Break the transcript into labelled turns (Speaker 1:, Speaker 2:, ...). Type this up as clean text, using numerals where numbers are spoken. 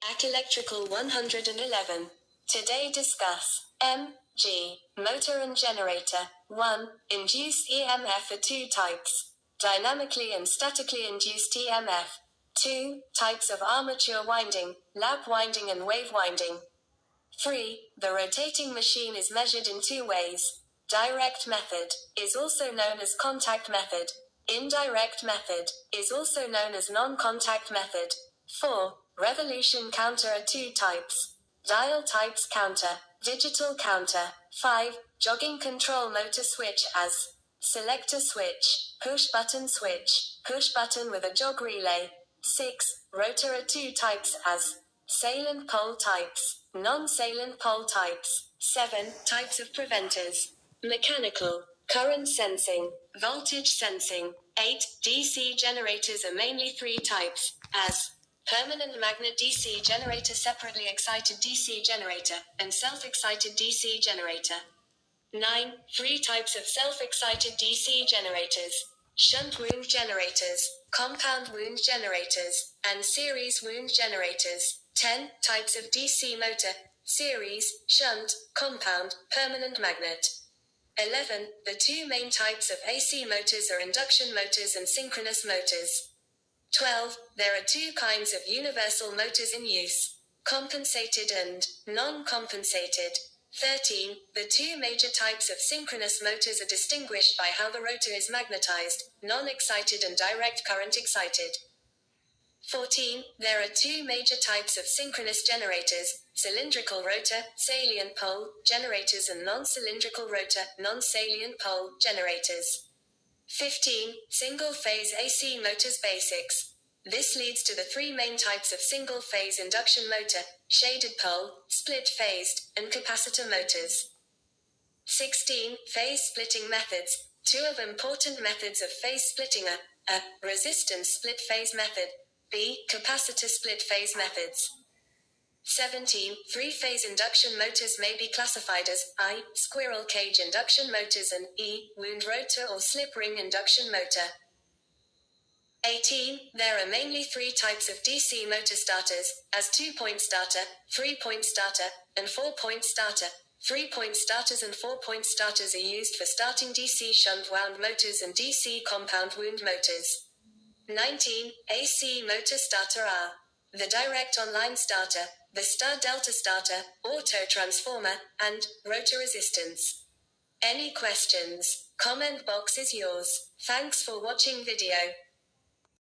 Speaker 1: At Electrical 111. Today discuss MG, motor and generator. 1. Induced EMF are two types. Dynamically and statically induced EMF. 2. Types of armature winding, lap winding and wave winding. 3. The rotating machine is measured in two ways. Direct method is also known as contact method. Indirect method is also known as non-contact method. 4. Revolution counter are two types. Dial types counter, digital counter. 5. Jogging control motor switch as selector switch, push button with a jog relay. 6. Rotor are two types as salient pole types, non-salient pole types. 7. Types of preventers. Mechanical, current sensing, voltage sensing. 8. DC generators are mainly three types, as permanent magnet DC generator, separately excited DC generator, and self-excited DC generator. 9. Three types of self-excited DC generators: shunt wound generators, compound wound generators, and series wound generators. 10. Types of DC motor: series, shunt, compound, permanent magnet. 11. The two main types of AC motors are induction motors and synchronous motors. 12. There are two kinds of universal motors in use: compensated and non-compensated. 13. The two major types of synchronous motors are distinguished by how the rotor is magnetized, non-excited and direct current excited. 14. There are two major types of synchronous generators: cylindrical rotor, salient pole, generators and non-cylindrical rotor, non-salient pole, generators. 15. Single-phase AC motors basics. This leads to the three main types of single-phase induction motor: shaded pole, split-phased, and capacitor motors. 16. Phase splitting methods. Two of important methods of phase splitting are a. Resistance split-phase method, b. Capacitor split-phase methods. 17. Three-phase induction motors may be classified as I. Squirrel cage induction motors and E. Wound rotor or slip ring induction motor. 18. There are mainly three types of DC motor starters, as 2-point starter, 3-point starter, and 4-point starter. 3-point starters and 4-point starters are used for starting DC shunt wound motors and DC compound wound motors. 19. AC motor starter are the direct online starter, the star delta starter, auto transformer, and rotor resistance. Any questions? Comment box is yours. Thanks for watching video.